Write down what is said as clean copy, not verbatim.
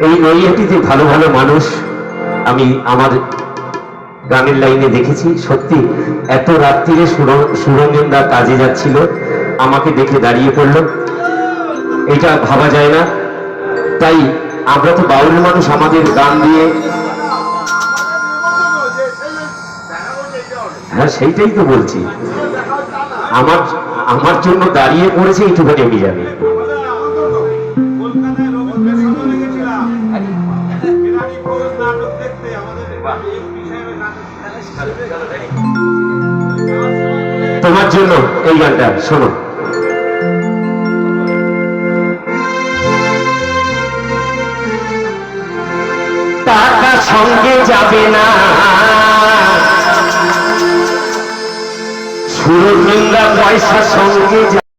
এই নৈহাটিতে ভালো ভালো মানুষ আমি আমার গানের লাইনে দেখেছি। সত্যি এত রাত্রিরে সুরঞ্জন দা কাজে যাচ্ছিল, আমাকে দেখে দাঁড়িয়ে পড়ল, এটা ভাবা যায় না। তাই আমরা তো বাউল মানুষ, আমাদের গান দিয়ে, হ্যাঁ সেইটাই তো বলছি, আমার আমার জন্য দাঁড়িয়ে পড়েছে এইটুখানি আমি জানি। তোমার জন্য এই গানটা শোনো। টাকা সঙ্গে যাবে না, সুরবৃন্দা পয়সা সঙ্গে